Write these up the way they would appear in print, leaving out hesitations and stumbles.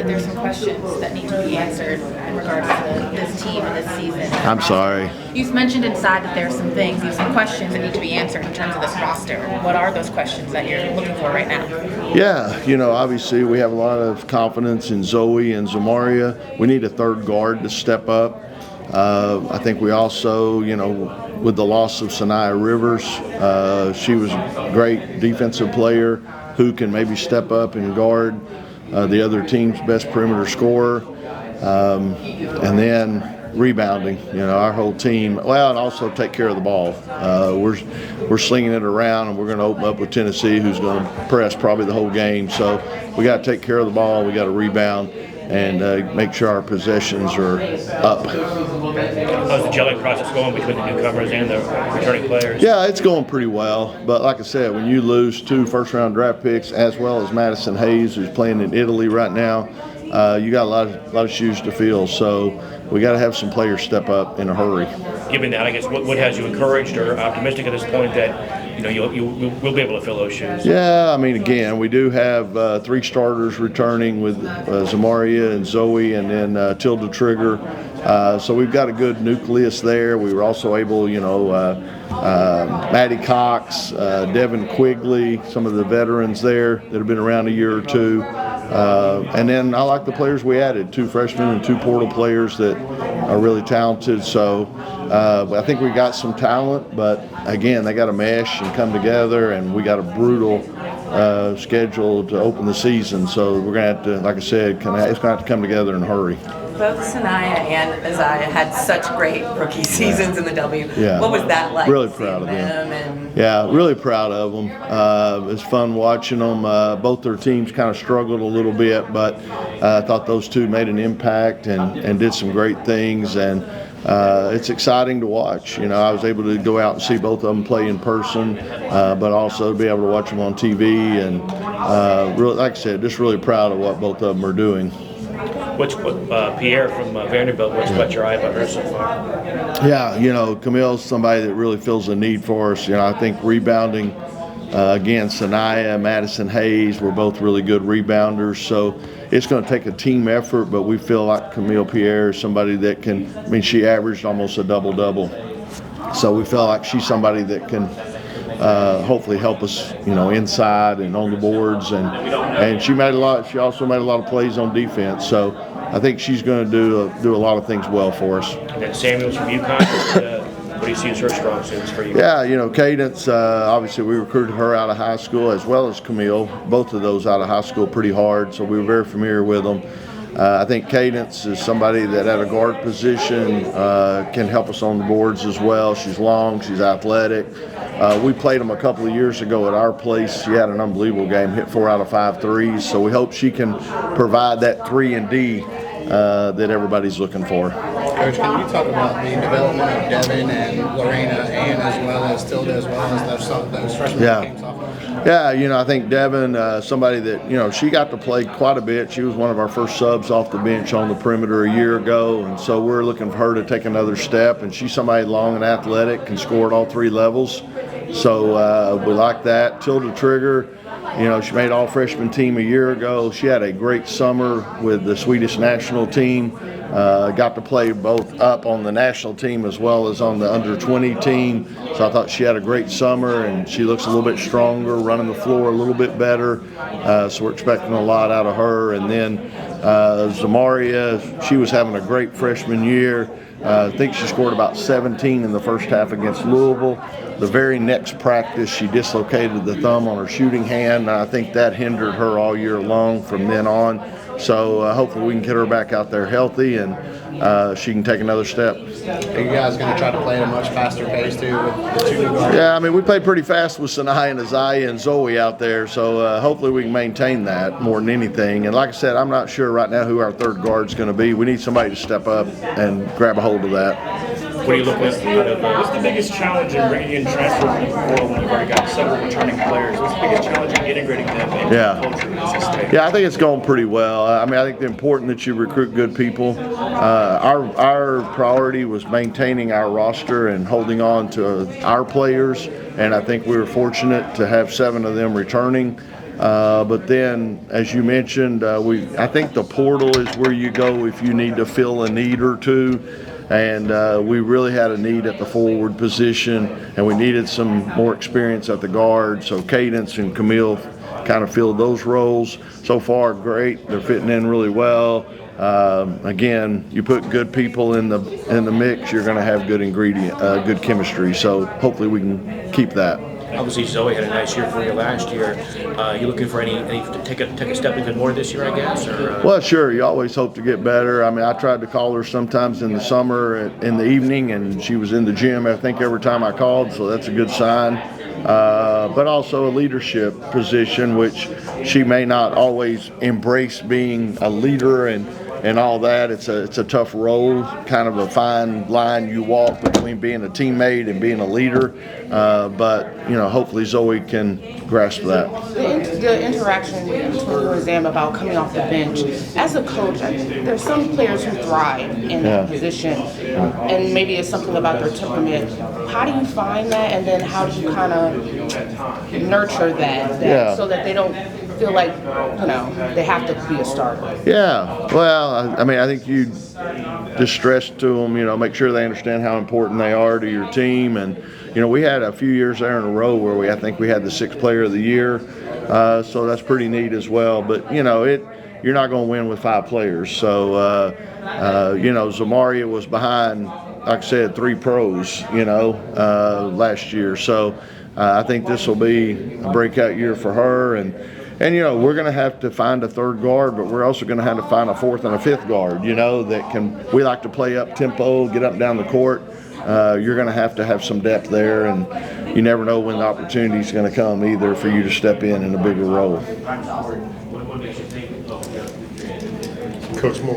There's some questions that need to be answered in regards to this team and this season. I'm sorry. You've mentioned inside that there's some things, some questions that need to be answered in terms of this roster. What are those questions that you're looking for right now? Yeah, obviously we have a lot of confidence in Zoe and Zamaria. We need a third guard to step up. I think we also, with the loss of Sanaya Rivers, she was a great defensive player who can maybe step up and guard the other team's best perimeter scorer. And then rebounding, our whole team, well, and also take care of the ball. We're slinging it around, and we're going to open up with Tennessee, who's going to press probably the whole game. So we got to take care of the ball. We got to rebound and make sure our possessions are up. How's the gelling process going between the newcomers and the returning players? Yeah, it's going pretty well. But like I said, when you lose 2 first-round draft picks, as well as Madison Hayes, who's playing in Italy right now, you got a lot of shoes to fill. So we got to have some players step up in a hurry. Given that, I guess, what has you encouraged or optimistic at this point that you'll be able to fill those shoes? Yeah, again, we do have 3 starters returning with Zamaria and Zoe, and then Tilda Trigger. So we've got a good nucleus there. We were also able, Maddie Cox, Devin Quigley, some of the veterans there that have been around a year or two. And then I like the players we added, 2 freshmen and 2 portal players that are really talented. So I think we got some talent, but again, they got to mesh and come together, and we got a brutal schedule to open the season. So we're going to have to, like I said, it's going to have to come together in a hurry. Both Sanaya and Isaiah had such great rookie seasons in the W. Yeah. What was that like? Really proud of them. Yeah, really proud of them. It's fun watching them. Both their teams kind of struggled a little bit, but I thought those 2 made an impact and did some great things. And it's exciting to watch. I was able to go out and see both of them play in person, but also to be able to watch them on TV. And really, like I said, just really proud of what both of them are doing. What's Pierre from Vanderbilt, what's caught your eye about her so far? Yeah, Camille's somebody that really feels a need for us. I think rebounding, again, Sanaya, Madison Hayes, we're both really good rebounders. So it's going to take a team effort, but we feel like Camille Pierre is somebody that can, she averaged almost a double-double. So we feel like she's somebody that can hopefully help us, inside and on the boards, and she also made a lot of plays on defense. So I think she's going to do a lot of things well for us. And then Samuels from UConn. What do you see as her strong suits for you? Yeah, Cadence, obviously we recruited her out of high school as well as Camille, both of those out of high school pretty hard, so we were very familiar with them. I think Cadence is somebody that at a guard position can help us on the boards as well. She's long, she's athletic. We played them a couple of years ago at our place. She had an unbelievable game, hit 4 out of 5 threes, so we hope she can provide that 3 and D that everybody's looking for. Coach, can you talk about the development of Devin and Lorena, and as well as Tilda, as well as those freshmen that came sophomores? Yeah, I think Devin, somebody that, she got to play quite a bit. She was one of our first subs off the bench on the perimeter a year ago, and so we're looking for her to take another step. And she's somebody long and athletic, can score at all 3 levels. So we like that. Tilda Trigger, she made all freshman team a year ago. She had a great summer with the Swedish national team. Got to play both up on the national team as well as on the under-20 team. So I thought she had a great summer, and she looks a little bit stronger, running the floor a little bit better. So we're expecting a lot out of her. And then Zamaria, she was having a great freshman year. I think she scored about 17 in the first half against Louisville. The very next practice, she dislocated the thumb on her shooting hand. I think that hindered her all year long from then on. So hopefully we can get her back out there healthy, and she can take another step. Are you guys going to try to play at a much faster pace too with the 2 new guards? Yeah, we played pretty fast with Sanaya and Isaiah and Zoe out there, so hopefully we can maintain that more than anything. And like I said, I'm not sure right now who our third guard's going to be. We need somebody to step up and grab a hold of that. What do you look at? What's the biggest challenge in bringing in transfers from the portal when you've already got several returning players? What's the biggest challenge in integrating them into the culture of this state? Yeah, I think it's going pretty well. I think it's important that you recruit good people. Our priority was maintaining our roster and holding on to our players, and I think we were fortunate to have 7 of them returning. But then, as you mentioned, I think the portal is where you go if you need to fill a need or two. And we really had a need at the forward position, and we needed some more experience at the guard. So Cadence and Camille kind of filled those roles. So far, great. They're fitting in really well. Again, you put good people in the mix, you're going to have good chemistry. So hopefully we can keep that. Obviously, Zoe had a nice year for you last year. You looking for any to take a step even more this year, I guess? Or, Well, sure. You always hope to get better. I mean, I tried to call her sometimes in the summer, in the evening, and she was in the gym, I think, every time I called, so that's a good sign. But also a leadership position, which she may not always embrace being a leader and all that. It's a tough role, kind of a fine line you walk between being a teammate and being a leader. But hopefully Zoe can grasp that. The interaction between you and Zam about coming off the bench. As a coach, there's some players who thrive in that position, and maybe it's something about their temperament. How do you find that, and then how do you kind of nurture that so that they don't feel like they have to be a starter? Yeah, well, I mean, I think you just stress to them, make sure they understand how important they are to your team. And we had a few years there in a row where I think we had the 6th player of the year, so that's pretty neat as well. But you're not going to win with 5 players. So Zamaria was behind, like I said, 3 pros, last year. So I think this will be a breakout year for her. And we're going to have to find a 3rd guard, but we're also going to have to find a 4th and a 5th guard, that we like to play up tempo, get up and down the court. You're going to have some depth there, and you never know when the opportunity is going to come either for you to step in a bigger role. Coach Moore,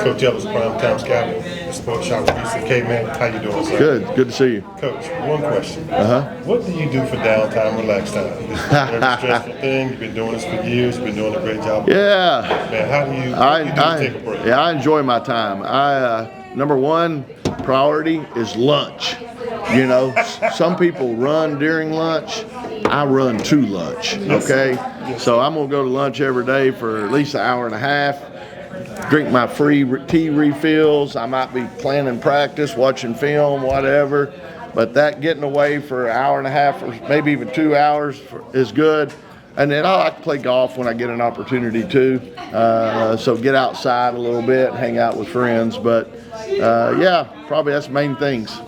Coach Ellis, Primetime Scout, Sports Shop with Yusuf K-Man. How you doing, sir? Good to see you. Coach, one question. What do you do for downtime, relax time? This is a very stressful thing. You've been doing this for years. You've been doing a great job. Yeah. Man, what do you do to take a break? Yeah, I enjoy my time. Number one priority is lunch. Some people run during lunch. I run to lunch, okay? Yes. So I'm going to go to lunch every day for at least an hour and a half, drink my free tea refills. I might be planning practice, watching film, whatever. But that getting away for an hour and a half or maybe even 2 hours is good. And then I like to play golf when I get an opportunity to. So get outside a little bit, hang out with friends. But yeah, probably that's the main things.